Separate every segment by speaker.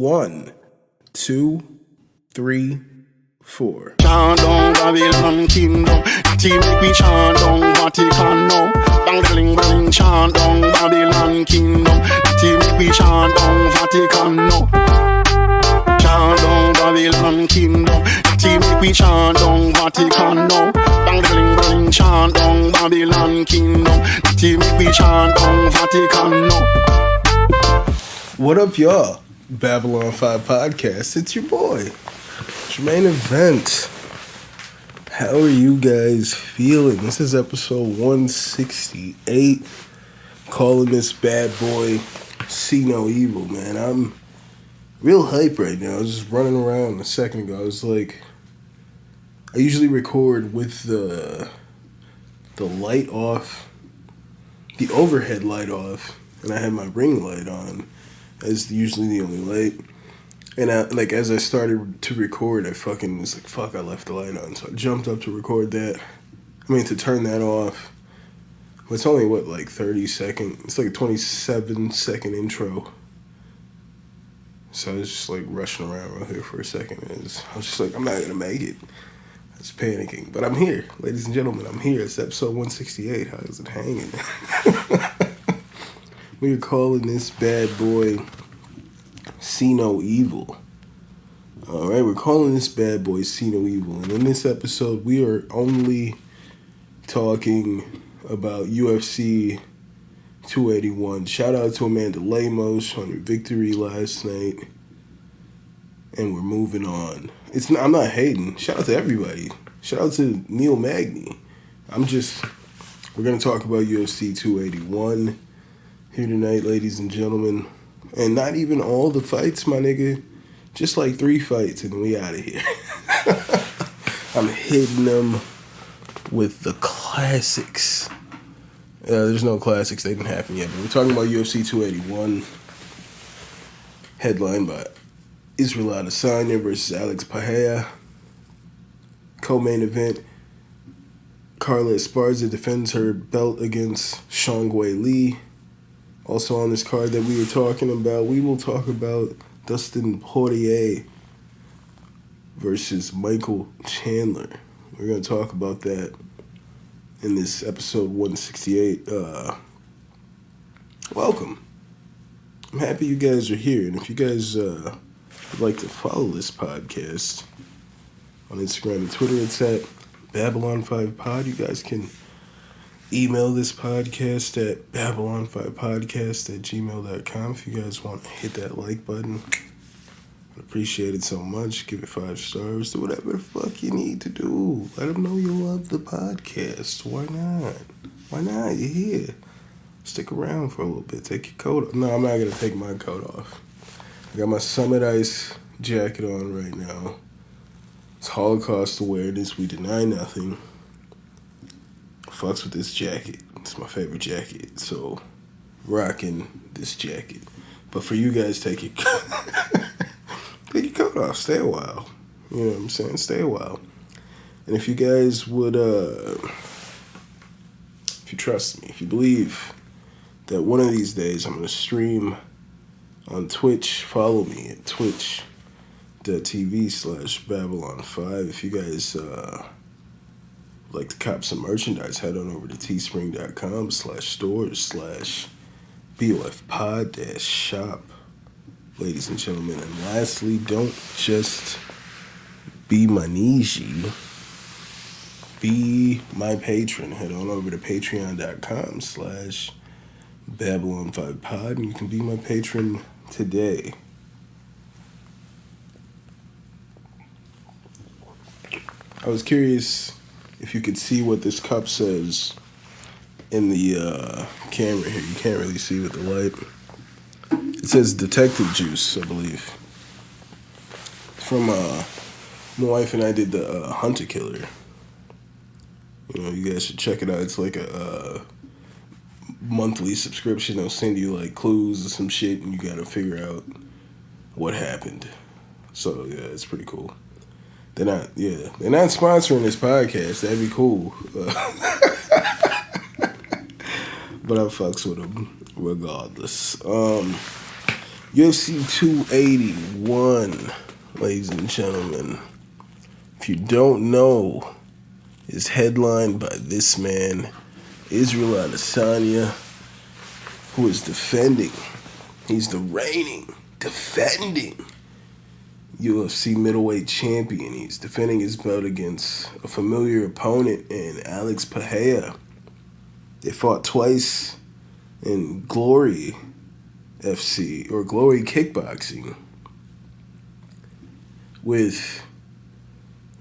Speaker 1: 1, 2, 3, 4.
Speaker 2: Chant down Babylon kingdom, team make me chant down Vatican now. Bang bling bling, chant down Babylon kingdom, team make me chant down Vatican now. Chant down Babylon kingdom, team make me chant down Vatican now. Bang bling bling, chant down Babylon kingdom, team make me chant down Vatican now.
Speaker 1: What up, y'all? Babylon 5 Podcast. It's your boy, Jermaine Event. How are you guys feeling? This is episode 168. Calling this bad boy See No Evil, man. I'm real hype right now. I was just running around a second ago. I was like, I usually record with the light off, the overhead light off, and I had my ring light on. As usually the only light. And as I started to record, I fucking was like, fuck, I left the light on. So I jumped up to record that. To turn that off. But it's only, 30 seconds? It's like a 27-second intro. So I was just, rushing around right here for a second. And I was just like, I'm not going to make it. I was panicking. But I'm here. Ladies and gentlemen, I'm here. It's episode 168. How is it hanging? We are calling this bad boy See No Evil. Alright, we're calling this bad boy See No Evil. And in this episode, we are only talking about UFC 281. Shout out to Amanda Lemos on her victory last night. And we're moving on. I'm not hating. Shout out to everybody. Shout out to Neil Magny. We're going to talk about UFC 281. Here tonight, ladies and gentlemen. And not even all the fights, my nigga. Just 3 fights and we out of here. I'm hitting them with the classics. There's no classics. They didn't happen yet. But we're talking about UFC 281. Headlined by Israel Adesanya versus Alex Pereira. Co-main event. Carla Esparza defends her belt against Xiongwei Li. Also on this card that we were talking about, we will talk about Dustin Poirier versus Michael Chandler. We're going to talk about that in this episode 168. Welcome. I'm happy you guys are here. And if you guys would like to follow this podcast on Instagram and Twitter, it's at Babylon5Pod. You guys can email this podcast at babylon5podcast@gmail.com if you guys want to hit that like button. I'd appreciate it so much. Give it 5 stars. Do whatever the fuck you need to do. Let them know you love the podcast. Why not? Why not? You're here. Stick around for a little bit. Take your coat off. No, I'm not going to take my coat off. I got my Summit Ice jacket on right now. It's Holocaust awareness. We deny nothing. Fucks with this jacket. It's my favorite jacket, so rocking this jacket. But for you guys, take your coat off. Stay a while. You know what I'm saying? Stay a while. And if you guys would, if you trust me, if you believe that one of these days I'm going to stream on Twitch, follow me at twitch.tv/Babylon5. If you guys like to cop some merchandise, head on over to teespring.com/stores/BOFpod-shop, ladies and gentlemen. And lastly, don't just be my Niji, be my patron. Head on over to patreon.com/Babylon5Pod and you can be my patron today. I was curious if you could see what this cup says in the camera here. You can't really see with the light. It says Detective Juice, I believe. From my wife and I did the Hunter Killer. You know, you guys should check it out. It's like a monthly subscription. They'll send you clues or some shit and you gotta figure out what happened. So yeah, it's pretty cool. They're not sponsoring this podcast. That'd be cool. But I fucks with them regardless. UFC 281, ladies and gentlemen. If you don't know, is headlined by this man, Israel Adesanya, who is defending. He's the reigning, defending UFC middleweight champion. He's defending his belt against a familiar opponent in Alex Pereira. They fought twice in Glory FC, or Glory Kickboxing, with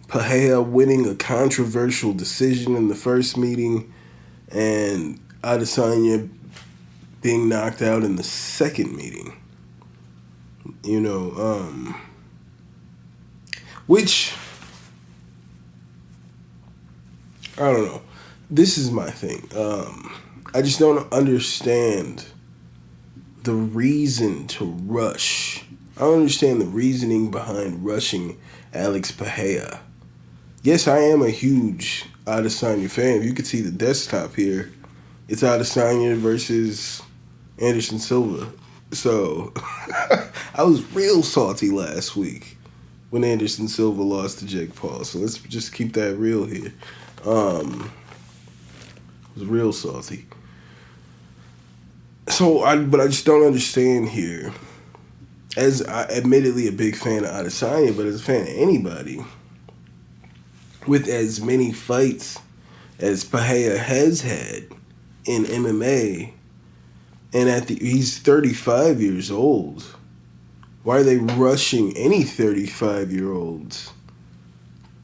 Speaker 1: Pereira winning a controversial decision in the first meeting and Adesanya being knocked out in the second meeting. Which, I don't know. This is my thing. I just don't understand the reason to rush. I don't understand the reasoning behind rushing Alex Pereira. Yes, I am a huge Adesanya fan. If you could see the desktop here, it's Adesanya versus Anderson Silva. So, I was real salty last week when Anderson Silva lost to Jake Paul. So let's just keep that real here. I was real salty. But I just don't understand here. As admittedly a big fan of Adesanya, but as a fan of anybody, with as many fights as Pereira has had in MMA, and he's 35 years old. Why are they rushing any 35-year-olds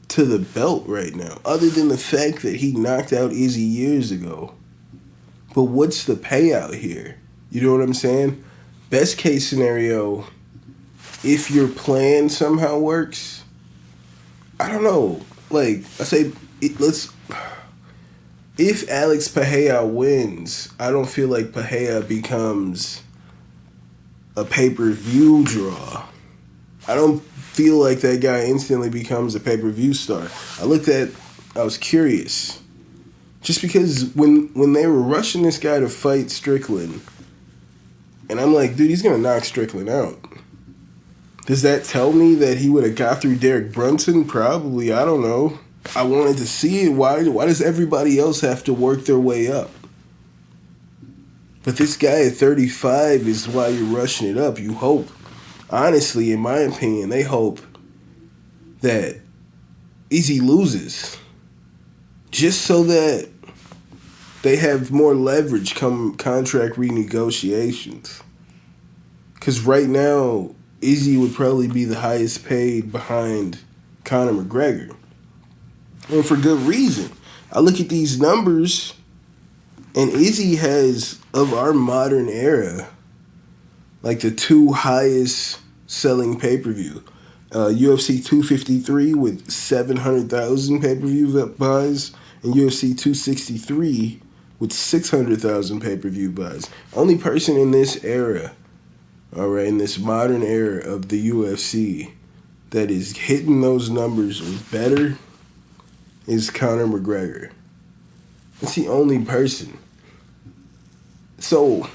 Speaker 1: to the belt right now? Other than the fact that he knocked out Izzy years ago. But what's the payout here? You know what I'm saying? Best case scenario, if your plan somehow works, I don't know. Like, I say, if Alex Pereira wins, I don't feel like Pereira becomes a pay-per-view draw. I don't feel like that guy instantly becomes a pay-per-view star. I was curious. Just because when they were rushing this guy to fight Strickland, and I'm like, dude, he's going to knock Strickland out. Does that tell me that he would have got through Derek Brunson? Probably. I don't know. I wanted to see it. Why does everybody else have to work their way up? But this guy at 35 is why you're rushing it up. You hope, honestly, in my opinion, they hope that Izzy loses. Just so that they have more leverage come contract renegotiations. Because right now, Izzy would probably be the highest paid behind Conor McGregor. And for good reason. I look at these numbers, and Izzy has, of our modern era, like the two highest selling pay-per-view. UFC 253 with 700,000 pay-per-view buys, and UFC 263 with 600,000 pay-per-view buys. Only person in this era, all right, in this modern era of the UFC that is hitting those numbers or better is Conor McGregor. That's the only person. So,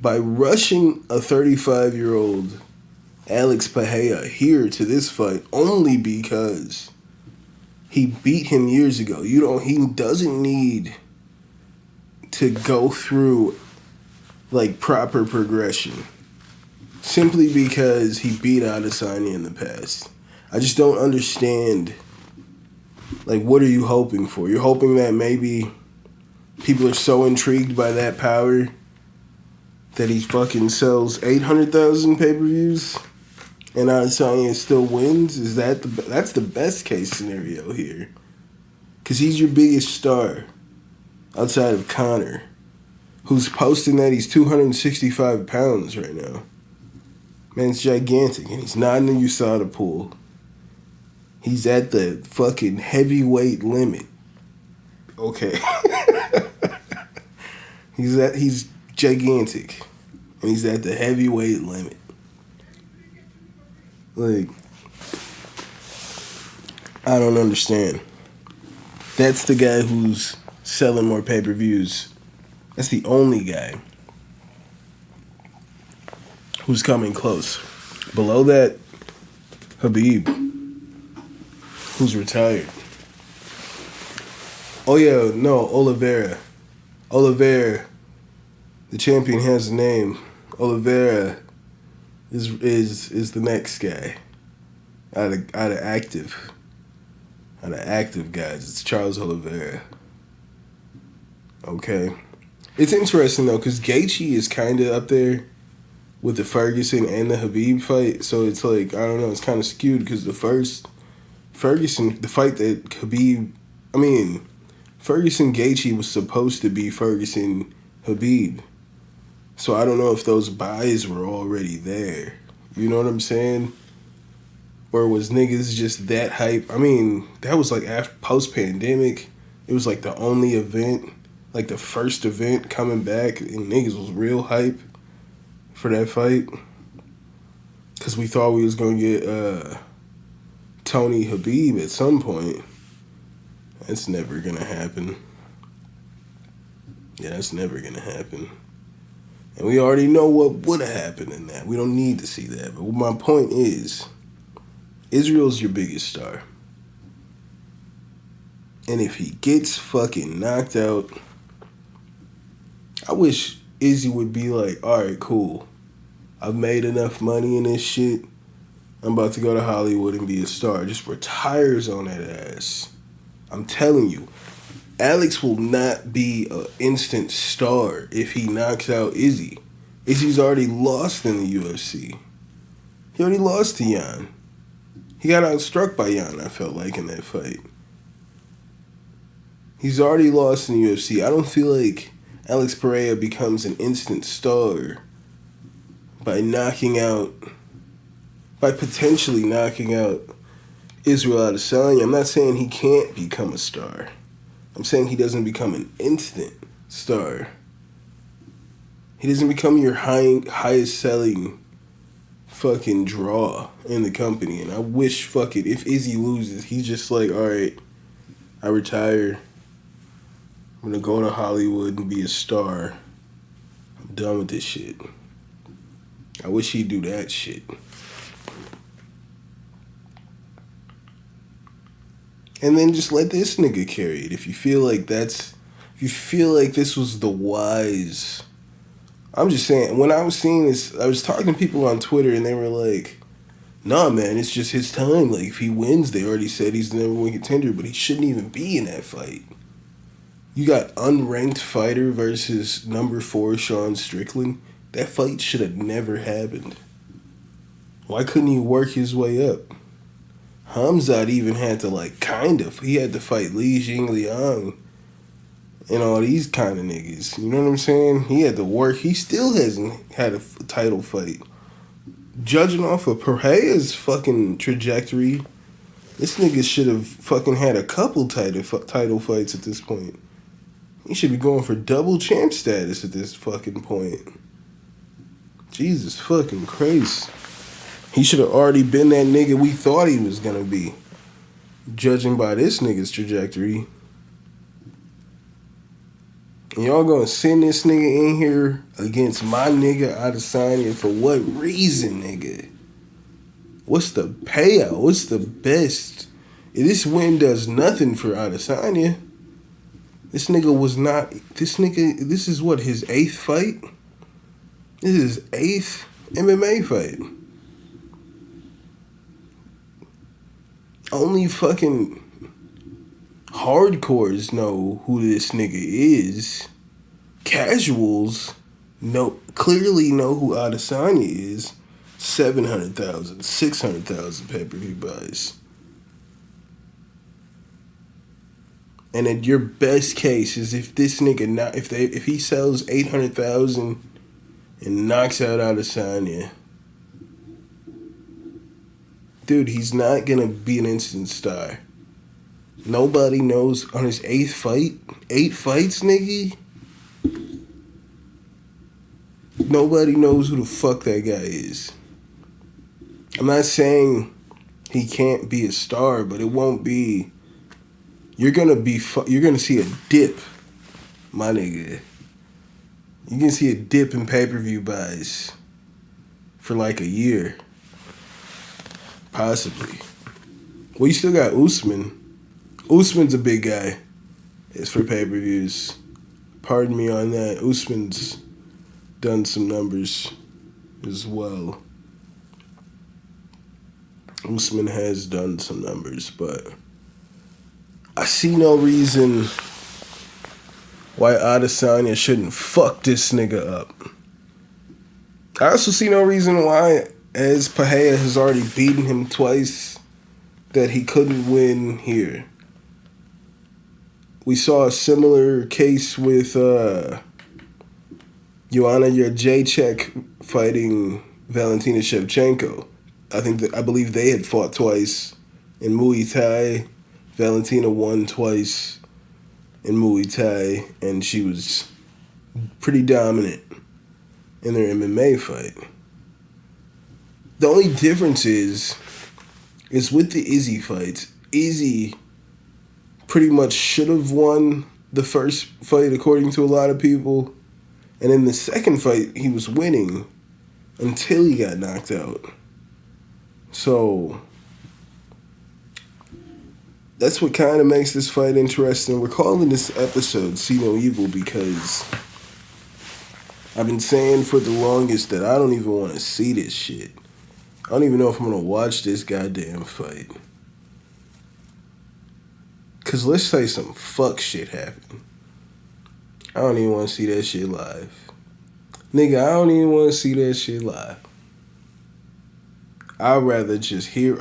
Speaker 1: by rushing a 35-year-old Alex Pereira here to this fight only because he beat him years ago, he doesn't need to go through like proper progression simply because he beat Adesanya in the past. I just don't understand. Like, what are you hoping for? You're hoping that maybe people are so intrigued by that power that he fucking sells 800,000 pay-per-views and Adesanya still wins? That's the best case scenario here? Because he's your biggest star outside of Conor, who's posting that he's 265 pounds right now. Man's gigantic, and he's not in the USADA pool. He's at the fucking heavyweight limit. Okay. He's gigantic. And he's at the heavyweight limit. Like, I don't understand. That's the guy who's selling more pay-per-views. That's the only guy. who's coming close. Below that, Habib, who's retired. Oh yeah, no, Oliveira. Oliveira, the champion has a name. Oliveira is the next guy. Out of active. Out of active guys, it's Charles Oliveira. Okay. It's interesting though, because Gaethje is kind of up there with the Ferguson and the Habib fight. So it's like, I don't know, it's kind of skewed because the fight that Ferguson Gaethje was supposed to be Ferguson Habib. So I don't know if those buys were already there. You know what I'm saying? Or was niggas just that hype? I mean, that was like after post-pandemic. It was like the only event, like the first event coming back, and niggas was real hype for that fight. Because we thought we was going to get Tony Habib at some point. That's never going to happen. Yeah, that's never going to happen. And we already know what would have happened in that. We don't need to see that. But my point is, Israel's your biggest star. And if he gets fucking knocked out, I wish Izzy would be like, alright, cool. I've made enough money in this shit. I'm about to go to Hollywood and be a star. Just retires on that ass. I'm telling you, Alex will not be an instant star if he knocks out Izzy. Izzy's already lost in the UFC. He already lost to Jan. He got outstruck by Jan, I felt like, in that fight. He's already lost in the UFC. I don't feel like Alex Pereira becomes an instant star by potentially knocking out Israel Adesanya. I'm not saying he can't become a star. I'm saying he doesn't become an instant star. He doesn't become your highest selling fucking draw in the company. And I wish if Izzy loses, he's just like, alright, I retire. I'm gonna go to Hollywood and be a star. I'm done with this shit. I wish he'd do that shit. And then just let this nigga carry it. If you feel like this was the wise. I'm just saying, when I was seeing this, I was talking to people on Twitter and they were like, nah, man, it's just his time. Like, if he wins, they already said he's the number one contender, but he shouldn't even be in that fight. You got unranked fighter versus number 4 Sean Strickland. That fight should have never happened. Why couldn't he work his way up? Hamzat even had to he had to fight Li Jingliang and all these kind of niggas. You know what I'm saying? He had to work. He still hasn't had a title fight. Judging off of Pereira's fucking trajectory, this nigga should have fucking had a couple title fights at this point. He should be going for double champ status at this fucking point. Jesus fucking Christ. He should have already been that nigga we thought he was gonna be. Judging by this nigga's trajectory. And y'all gonna send this nigga in here against my nigga Adesanya for what reason, nigga? What's the payout? What's the best? This win does nothing for Adesanya. This is what, his 8th fight? This is his 8th MMA fight. Only fucking hardcores know who this nigga is. Casuals clearly know who Adesanya is. 700,000, 600,000 pay-per-view buys. And at your best case is if this nigga if he sells 800,000 and knocks out Adesanya, dude, he's not gonna be an instant star. Nobody knows on his 8th fight, 8 fights, nigga. Nobody knows who the fuck that guy is. I'm not saying he can't be a star, but it won't be. You're gonna see a dip, my nigga. You can see a dip in pay-per-view buys for like a year. Possibly. Well, you still got Usman. Usman's a big guy. It's for pay-per-views. Pardon me on that. Usman's done some numbers as well. Usman has done some numbers, but I see no reason why Adesanya shouldn't fuck this nigga up. I also see no reason why, as Pereira has already beaten him twice, that he couldn't win here. We saw a similar case with Joanna Jędrzejczyk fighting Valentina Shevchenko. I believe they had fought twice in Muay Thai. Valentina won twice in Muay Thai, and she was pretty dominant in their MMA fight. The only difference is with the Izzy fights. Izzy pretty much should have won the first fight according to a lot of people. And in the second fight, he was winning until he got knocked out. So that's what kind of makes this fight interesting. We're calling this episode See No Evil because I've been saying for the longest that I don't even want to see this shit. I don't even know if I'm going to watch this goddamn fight. Because let's say some fuck shit happened. I don't even want to see that shit live. Nigga, I don't even want to see that shit live. I'd rather just read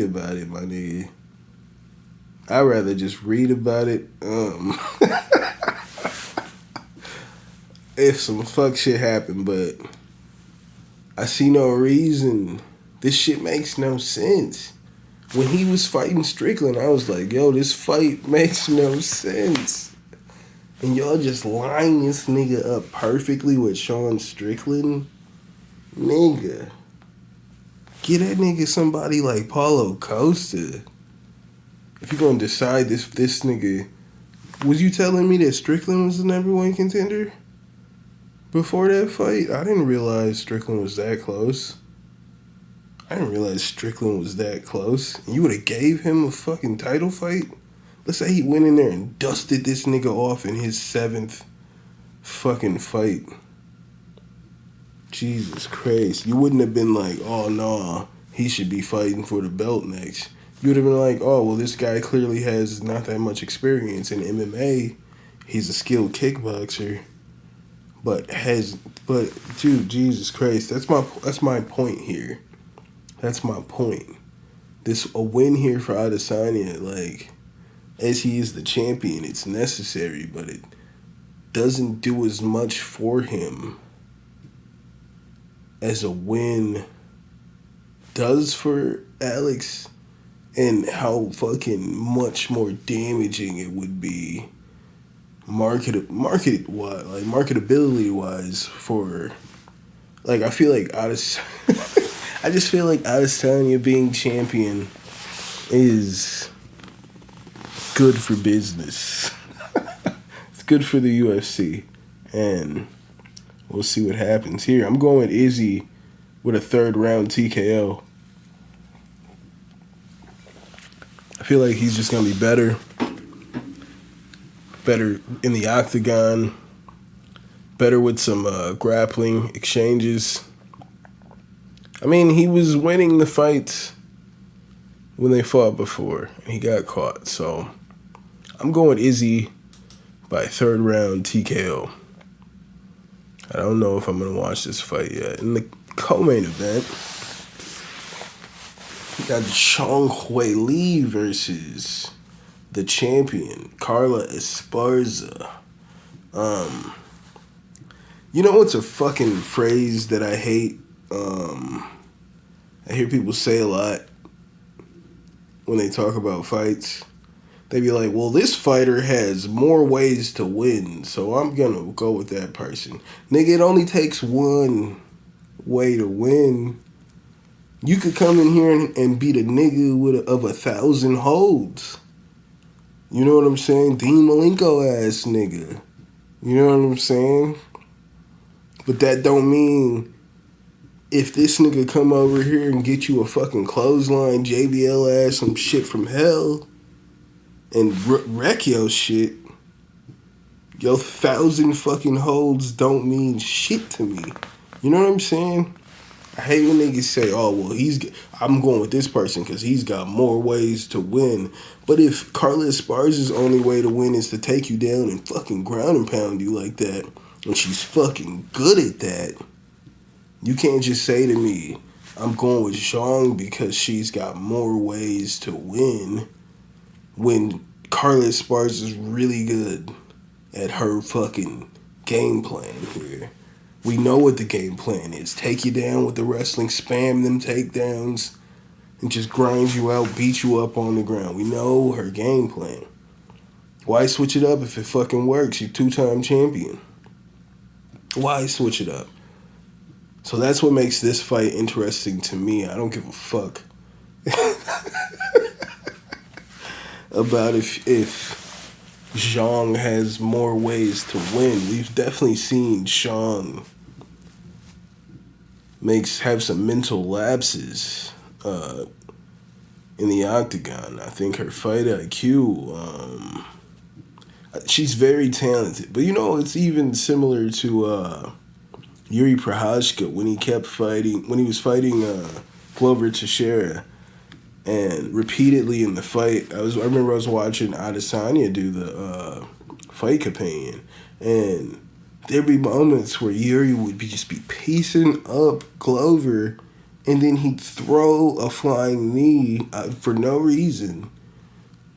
Speaker 1: about it, my nigga. I'd rather just read about it. If some fuck shit happened, but I see no reason. This shit makes no sense. When he was fighting Strickland, I was like, yo, this fight makes no sense. And y'all just line this nigga up perfectly with Sean Strickland? Nigga. Get that nigga somebody like Paulo Costa. If you're gonna decide this nigga... Was you telling me that Strickland was the number one contender? Before that fight? I didn't realize Strickland was that close. And you would have gave him a fucking title fight? Let's say he went in there and dusted this nigga off in his 7th fucking fight. Jesus Christ. You wouldn't have been like, oh, no, he should be fighting for the belt next. You would have been like, oh, well, this guy clearly has not that much experience in MMA. He's a skilled kickboxer. But dude, Jesus Christ, that's my point here. That's my point. A win here for Adesanya, like, as he is the champion, it's necessary, but it doesn't do as much for him as a win does for Alex, and how fucking much more damaging it would be marketability wise for, like, I feel like I just feel like Adesanya being champion is good for business. It's good for the UFC. And we'll see what happens here. I'm going Izzy with a 3rd round TKO. I feel like he's just going to be better. Better in the octagon. Better with some grappling exchanges. I mean, he was winning the fights when they fought before, and he got caught. So I'm going Izzy by 3rd round TKO. I don't know if I'm going to watch this fight yet. In the co-main event, we got Zhang Weili versus the champion, Carla Esparza. You know what's a fucking phrase that I hate? I hear people say a lot when they talk about fights. They be like, well, this fighter has more ways to win, so I'm gonna go with that person. Nigga, it only takes one way to win. You could come in here and beat a nigga of 1,000 holds. You know what I'm saying? Dean Malenko ass nigga. You know what I'm saying? But that don't mean if this nigga come over here and get you a fucking clothesline, JBL ass, some shit from hell, and wreck your shit, your 1,000 fucking holds don't mean shit to me. You know what I'm saying? I hate when niggas say, oh, well, I'm going with this person because he's got more ways to win. But if Carla Esparza's only way to win is to take you down and fucking ground and pound you like that, and she's fucking good at that, you can't just say to me, I'm going with Zhang because she's got more ways to win, when Carla Esparza's really good at her fucking game plan here. We know what the game plan is. Take you down with the wrestling, spam them takedowns, and just grind you out, beat you up on the ground. We know her game plan. Why switch it up if it fucking works? You're 2-time champion. Why switch it up? So that's what makes this fight interesting to me. I don't give a fuck about if Zhang has more ways to win. We've definitely seen Zhang have some mental lapses in the octagon. I think her fight IQ, she's very talented. But you know, it's even similar to Yuri Prochazka when he was fighting Glover Teixeira. And repeatedly in the fight, I remember I was watching Adesanya do the fight companion, and there'd be moments where Yuri would just be piecing up Glover, and then he'd throw a flying knee for no reason,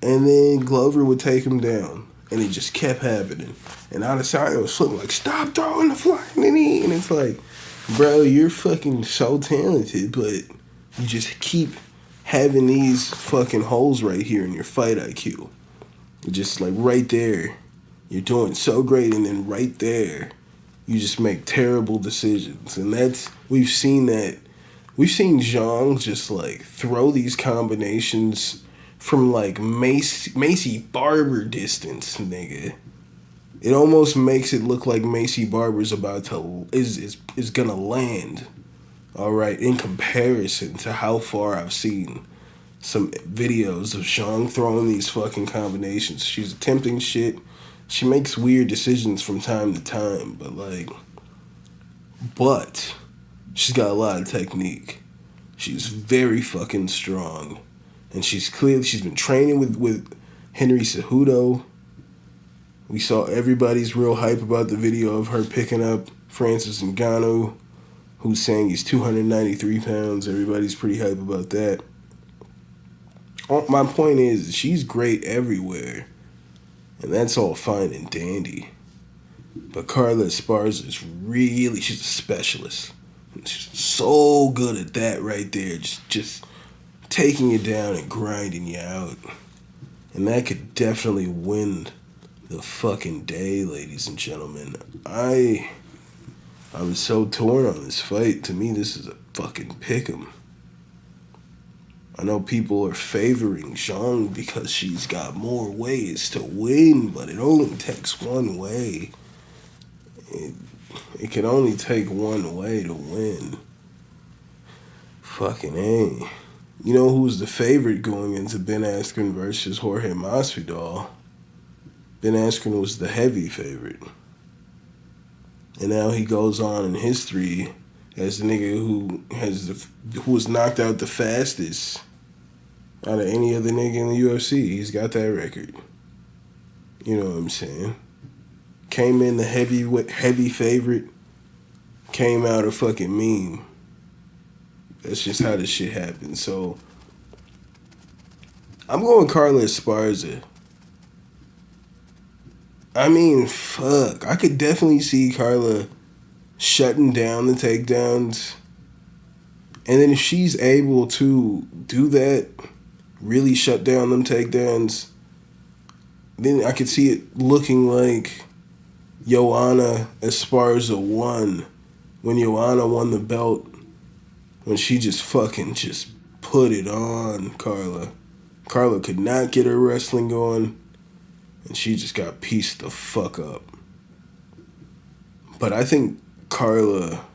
Speaker 1: and then Glover would take him down, and it just kept happening. And Adesanya was flipping like, stop throwing the flying knee, and it's like, bro, you're fucking so talented, but you just keep having these fucking holes right here in your fight IQ. Just like right there, you're doing so great, and then right there, you just make terrible decisions. And we've seen Zhang just like throw these combinations from like Macy Barber distance, nigga. It almost makes it look like Macy Barber's is gonna land. All right, in comparison to how far I've seen some videos of Zhang throwing these fucking combinations. She's attempting shit. She makes weird decisions from time to time, but she's got a lot of technique. She's very fucking strong. And she's been training with Henry Cejudo. We saw everybody's real hype about the video of her picking up Francis Ngannou, who's saying he's 293 pounds. Everybody's pretty hype about that. My point is, she's great everywhere, and that's all fine and dandy. But Carla Esparza she's a specialist. She's so good at that right there, just taking you down and grinding you out. And that could definitely win the fucking day, ladies and gentlemen. I was so torn on this fight. To me, this is a fucking pick'em. I know people are favoring Zhang because she's got more ways to win, but it only takes one way. It can only take one way to win. Fucking A. You know who's the favorite going into Ben Askren versus Jorge Masvidal? Ben Askren was the heavy favorite. And now he goes on in history as the nigga who was knocked out the fastest out of any other nigga in the UFC. He's got that record. You know what I'm saying? Came in the heavy favorite, came out a fucking meme. That's just how this shit happens. So I'm going Carla Esparza. I mean, fuck. I could definitely see Carla shutting down the takedowns. And then if she's able to do that, really shut down them takedowns, then I could see it looking like Joanna Esparza won when Joanna won the belt, when she just put it on Carla. Carla could not get her wrestling going, and she just got pieced the fuck up. But I think Carla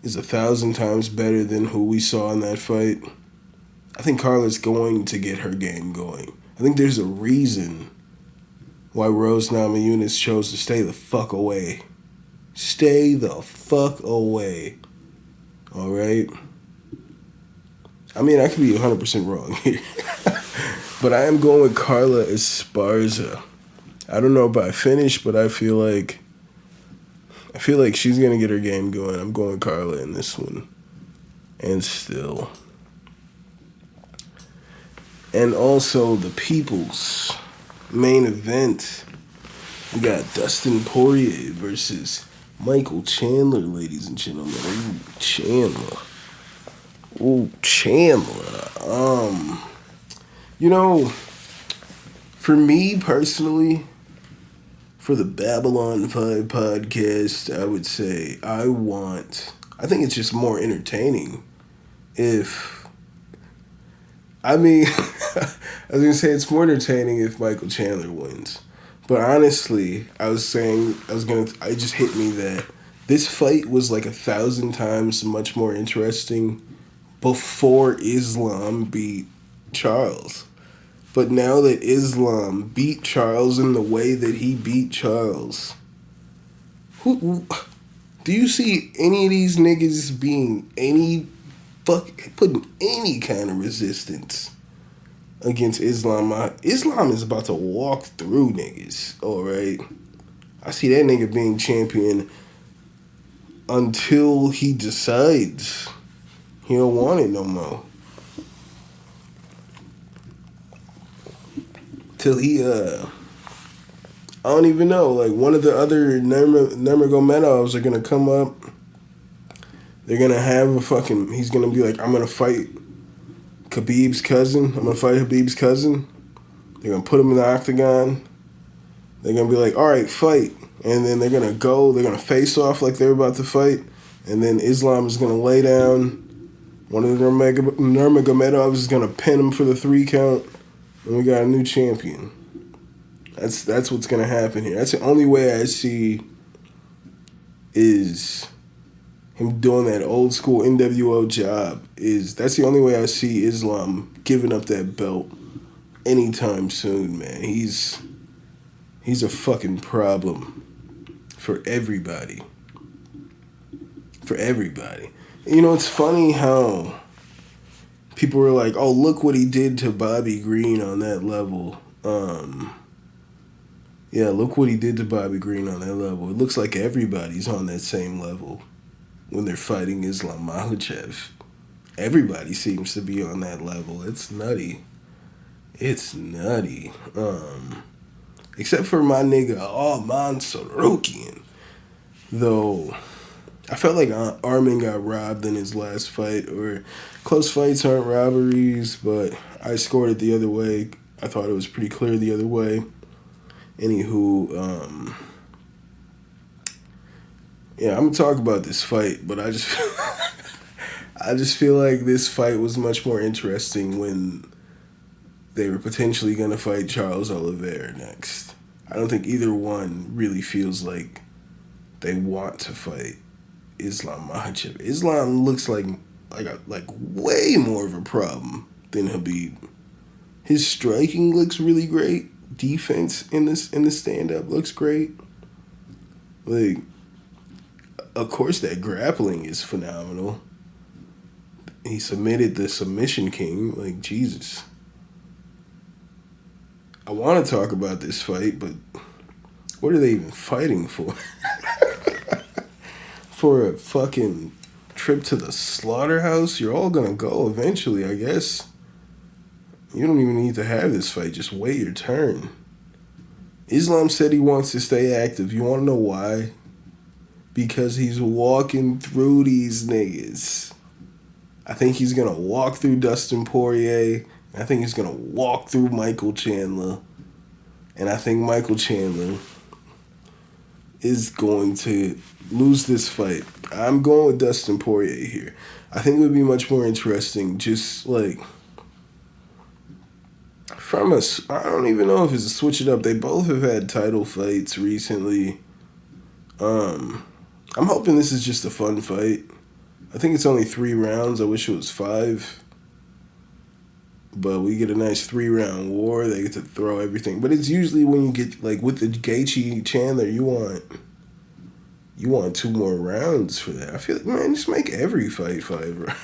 Speaker 1: is 1,000 times better than who we saw in that fight, I think Carla's going to get her game going. I think there's a reason why Rose Namajunas chose to stay the fuck away. Stay the fuck away. Alright? I mean, I could be 100% wrong here. But I am going with Carla Esparza. I don't know about finish, but I feel like she's going to get her game going. I'm going Carla in this one. And still. And also the People's main event. We got Dustin Poirier versus Michael Chandler, ladies and gentlemen. Ooh, Chandler. You know, for me personally, for the Babylon 5 podcast, I would say I think it's just more entertaining if, I mean, I was going to say it's more entertaining if Michael Chandler wins. But honestly, it just hit me that this fight was like 1,000 times much more interesting before Islam beat Charles. But now that Islam beat Charles in the way that he beat Charles, do you see any of these niggas putting any kind of resistance against Islam? Islam is about to walk through niggas, alright? I see that nigga being champion until he decides he don't want it no more. Till he, I don't even know, like one of the other Nurmagomedovs are going to come up. They're going to have he's going to be like, I'm going to fight Khabib's cousin. I'm going to fight Khabib's cousin. They're going to put him in the octagon. They're going to be like, all right, fight. And then they're going to face off like they're about to fight. And then Islam is going to lay down. One of the Nurmagomedovs is going to pin him for the 3 count. And we got a new champion. That's what's going to happen here. That's the only way I see is him doing that old school NWO job. That's the only way I see Islam giving up that belt anytime soon, man. He's a fucking problem for everybody. For everybody. You know, it's funny how people were like, oh, look what he did to Bobby Green on that level. Yeah, look what he did to Bobby Green on that level. It looks like everybody's on that same level when they're fighting Islam Makhachev. Everybody seems to be on that level. It's nutty. It's nutty. Except for my nigga Arman Sarukian. Though I felt like Armin got robbed in his last fight, or close fights aren't robberies, but I scored it the other way. I thought it was pretty clear the other way. Anywho, yeah, I'm gonna talk about this fight, but I just feel like this fight was much more interesting when they were potentially gonna fight Charles Oliveira next. I don't think either one really feels like they want to fight Islam Makhachev. Islam looks like way more of a problem than Khabib. His striking looks really great. Defense in the stand-up looks great. Like, of course, that grappling is phenomenal. He submitted the Submission King. Like, Jesus. I want to talk about this fight, but what are they even fighting for? For a fucking trip to the slaughterhouse? You're all gonna go eventually, I guess. You don't even need to have this fight. Just wait your turn. Islam said he wants to stay active. You want to know why? Because he's walking through these niggas. I think he's going to walk through Dustin Poirier. I think he's going to walk through Michael Chandler. And I think Michael Chandler is going to lose this fight. I'm going with Dustin Poirier here. I think it would be much more interesting just like from us. I don't even know if it's a switch it up. They both have had title fights recently. I'm hoping this is just a fun fight. I think it's only 3 rounds. I wish it was 5. But we get a nice 3-round war. They get to throw everything. But it's usually when you get, like, with the Gaethje Chandler, you want 2 more rounds for that. I feel like, man, just make every fight 5 rounds.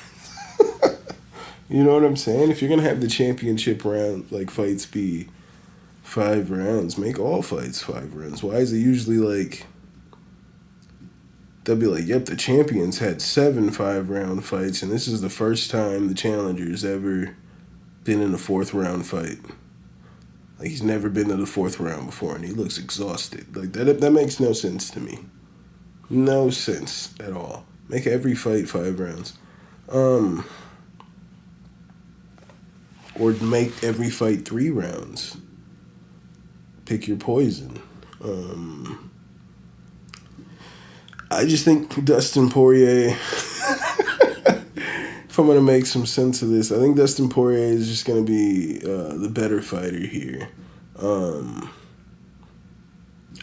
Speaker 1: You know what I'm saying? If you're going to have the championship round, like, fights be 5 rounds, make all fights 5 rounds. Why is it usually, like, they'll be like, yep, the champions had 7 5-round fights, and this is the first time the challenger's ever been in a 4th round fight. Like, he's never been to the 4th round before, and he looks exhausted. Like, that makes no sense to me. No sense at all. Make every fight 5 rounds. Or make every fight 3 rounds. Pick your poison. I just think Dustin Poirier, if I'm going to make some sense of this, I think Dustin Poirier is just going to be the better fighter here.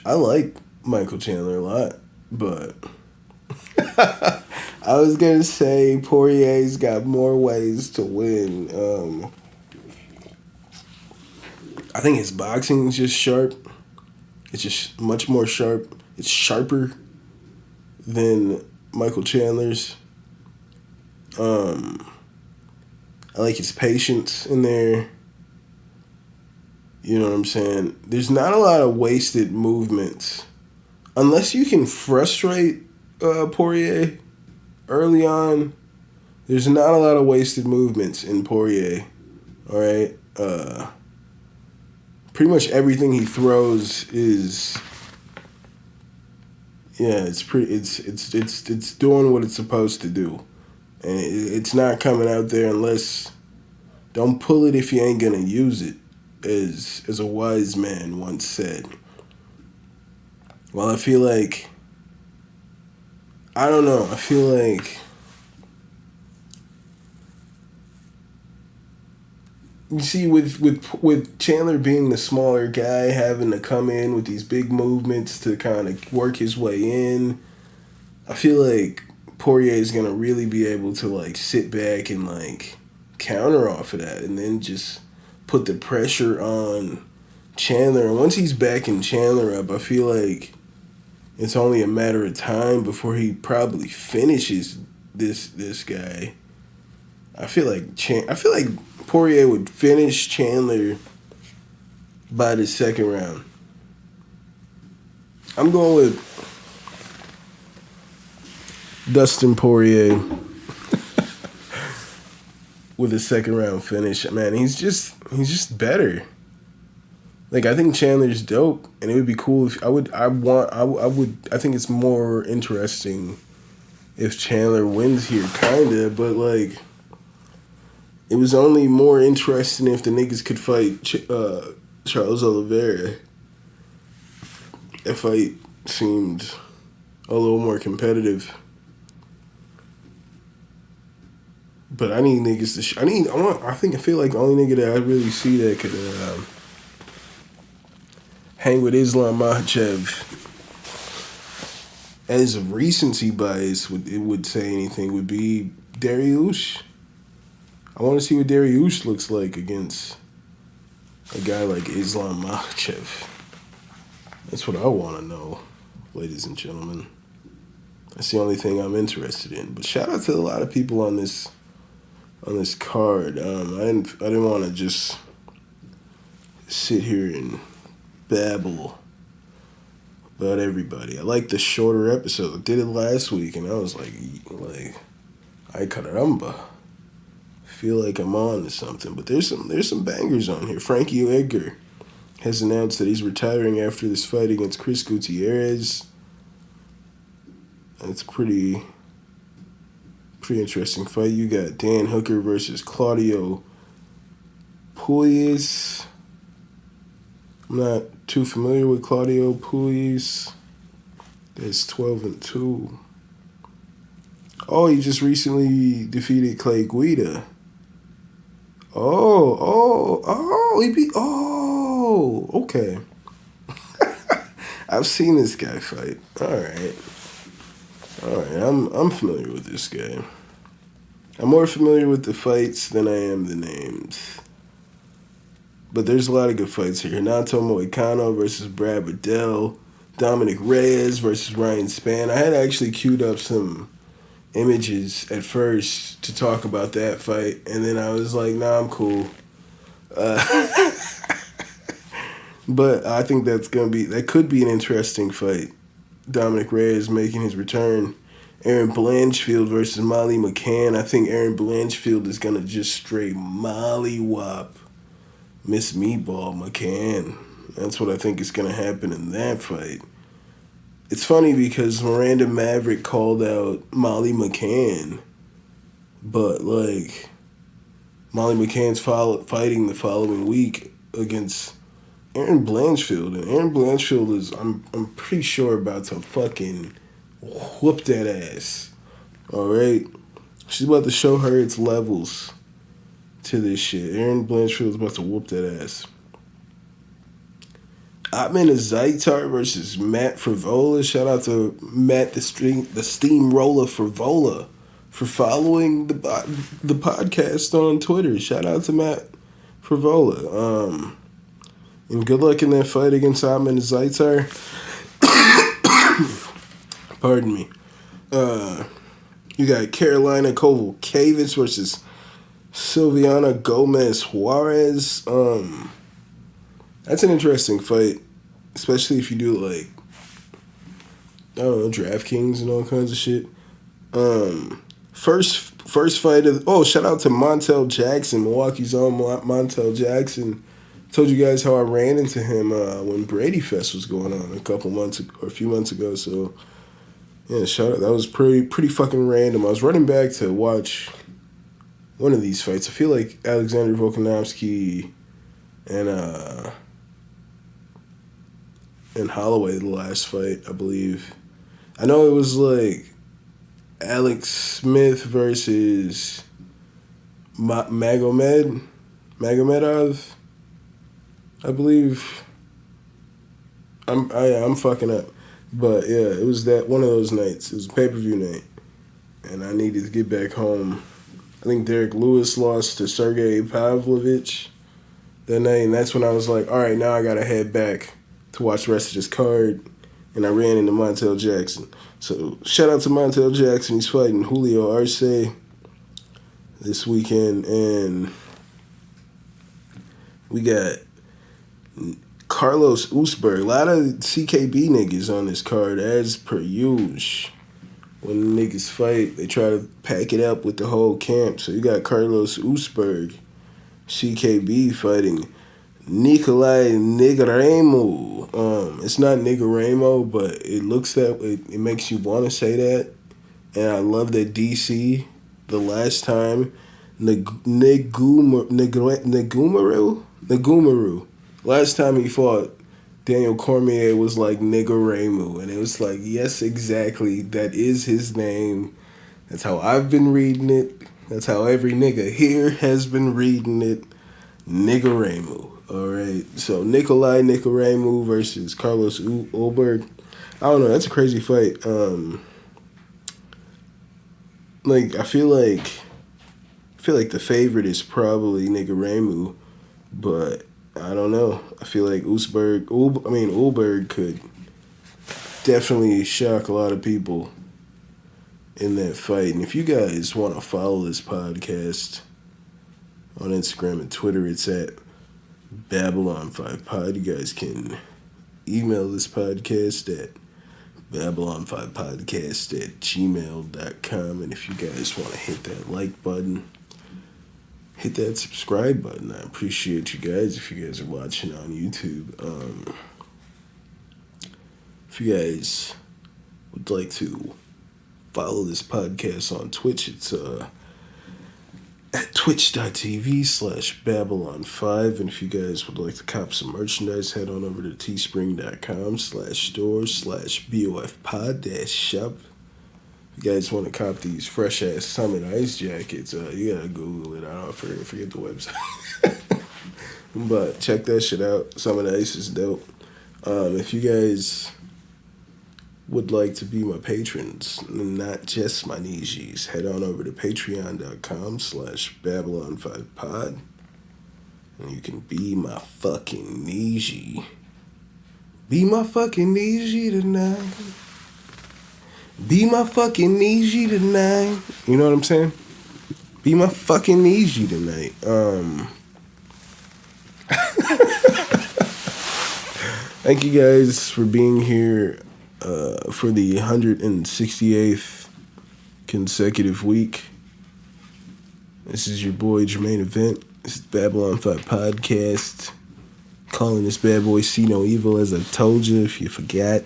Speaker 1: I like Michael Chandler a lot, but I was going to say Poirier's got more ways to win. I think his boxing is just sharp. It's just much more sharp. It's sharper than Michael Chandler's. I like his patience in there. You know what I'm saying? There's not a lot of wasted movements. Unless you can frustrate Poirier early on, there's not a lot of wasted movements in Poirier. All right? Pretty much everything he throws is, yeah, it's doing what it's supposed to do, and it's not coming out there unless, don't pull it if you ain't gonna use it, as a wise man once said. Well, I feel like, I don't know, I feel like, you see, with Chandler being the smaller guy, having to come in with these big movements to kind of work his way in, I feel like Poirier is going to really be able to, like, sit back and, like, counter off of that and then just put the pressure on Chandler. And once he's backing Chandler up, I feel like it's only a matter of time before he probably finishes this guy. I feel like Poirier would finish Chandler by the 2nd round. I'm going with Dustin Poirier with a 2nd round finish. Man, he's just better. Like, I think Chandler's dope, and it would be cool if I think it's more interesting if Chandler wins here, kinda, but like, it was only more interesting if the niggas could fight Charles Oliveira. That fight seemed a little more competitive. But I need niggas to. I feel like the only nigga that I really see that could hang with Islam Makhachev as of recency bias would say anything would be Dariush. I want to see what Dariush looks like against a guy like Islam Makhachev. That's what I want to know, ladies and gentlemen. That's the only thing I'm interested in. But shout out to a lot of people on this card. I didn't want to just sit here and babble about everybody. I like the shorter episode. I did it last week, and I was like, ay caramba. Feel like I'm on to something, but there's some bangers on here. Frankie Edgar has announced that he's retiring after this fight against Chris Gutierrez. That's a pretty interesting fight. You got Dan Hooker versus Claudio Puelles. I'm not too familiar with Claudio Puelles. That's 12-2. Oh, he just recently defeated Clay Guida. Okay. I've seen this guy fight. All right, I'm familiar with this guy. I'm more familiar with the fights than I am the names. But there's a lot of good fights here. Renato Moicano versus Brad Riddell. Dominic Reyes versus Ryan Spann. I had actually queued up some images at first to talk about that fight, and then I was like, nah, I'm cool. But I think that could be an interesting fight. Dominic Reyes making his return. Aaron Blanchfield versus Molly McCann. I think Aaron Blanchfield is gonna just straight mollywop Miss Meatball McCann. That's what I think is gonna happen in that fight. It's funny because Miranda Maverick called out Molly McCann, but like Molly McCann's fighting the following week against Aaron Blanchfield, and Aaron Blanchfield is I'm pretty sure about to fucking whoop that ass. All right, she's about to show her its levels to this shit. Aaron Blanchfield is about to whoop that ass. Otman Zaitar versus Matt Frivola. Shout out to Matt the Steamroller Frivola for following the podcast on Twitter. Shout out to Matt Frivola. And good luck in that fight against Otman Zaitar. Pardon me. You got Carolina Kovalevich versus Silviana Gomez Juarez. That's an interesting fight, especially if you do like, I don't know, DraftKings and all kinds of shit. First fight of shout out to Montel Jackson, Milwaukee's own Montel Jackson. Told you guys how I ran into him when Brady Fest was going on a few months ago. So yeah, shout out. That was pretty fucking random. I was running back to watch one of these fights. I feel like Alexander Volkanovski and Holloway, the last fight, I believe. I know it was like Alex Smith versus Magomedov, I believe. I'm fucking up, but yeah, it was that one of those nights. It was a pay-per-view night, and I needed to get back home. I think Derek Lewis lost to Sergey Pavlovich that night, and that's when I was like, all right, now I gotta head back to watch the rest of this card, and I ran into Montel Jackson. So shout out to Montel Jackson. He's fighting Julio Arce this weekend, and we got Carlos Usberg. A lot of CKB niggas on this card, as per usual. When the niggas fight, they try to pack it up with the whole camp. So you got Carlos Usberg, CKB, fighting Nikolai Nigaremo. It's not Nigaremo, but it looks that way. It makes you want to say that. And I love that DC, the last time, Nagumaru. Last time he fought, Daniel Cormier was like Nigaremu. And it was like, yes, exactly. That is his name. That's how I've been reading it. That's how every nigga here has been reading it. Nigaremu. All right, so Nikolai Nigaremu versus Carlos Ulberg. I don't know. That's a crazy fight. I feel like the favorite is probably Nigaremu, but I don't know. I feel like Ulberg could definitely shock a lot of people in that fight. And if you guys want to follow this podcast on Instagram and Twitter, it's at Babylon5Pod. You guys can email this podcast at Babylon5podcast@gmail.com. And if you guys want to hit that like button, hit that subscribe button. I appreciate you guys if you guys are watching on YouTube. If you guys would like to follow this podcast on Twitch, it's at twitch.tv/Babylon5. And if you guys would like to cop some merchandise, head on over to teespring.com/store/BOFpod-shop. If you guys want to cop these fresh ass Summit Ice jackets, you gotta Google it. I don't forget the website. But check that shit out. Summit Ice is dope. If you guys would like to be my patrons, not just my Nijis, head on over to patreon.com/Babylon5pod and you can be my fucking Niji. Be my fucking Niji tonight. Be my fucking Niji tonight. You know what I'm saying? Be my fucking Niji tonight. Thank you guys for being here for the 168th consecutive week. This is your boy Jermaine Event. This is Babylon 5 Podcast. Calling this bad boy See No Evil, as I told you, if you forgot.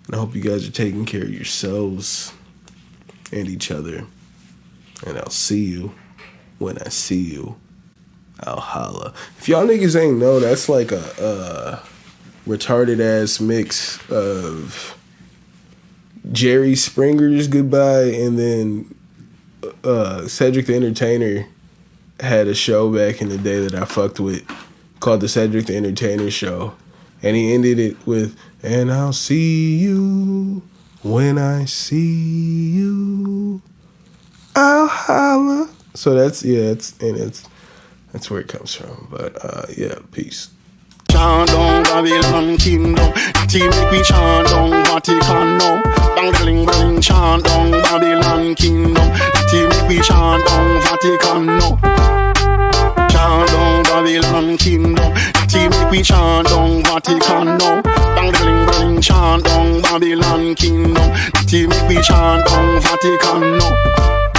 Speaker 1: And I hope you guys are taking care of yourselves and each other. And I'll see you when I see you. I'll holla. If y'all niggas ain't know, that's like a retarded ass mix of Jerry Springer's Goodbye and then Cedric the Entertainer had a show back in the day that I fucked with called the Cedric the Entertainer Show. And he ended it with, and I'll see you when I see you. I'll holla. So that's where it comes from. But yeah, peace.
Speaker 2: Chant down Babylon kingdom, team make we chant down Vatican now. Bang bling bling, chant down Babylon kingdom, team make we chant down Vatican now. Chant down Babylon kingdom, team make we chant down Vatican now. Bang bling bling, chant down Babylon kingdom, team make we chant down Vatican now.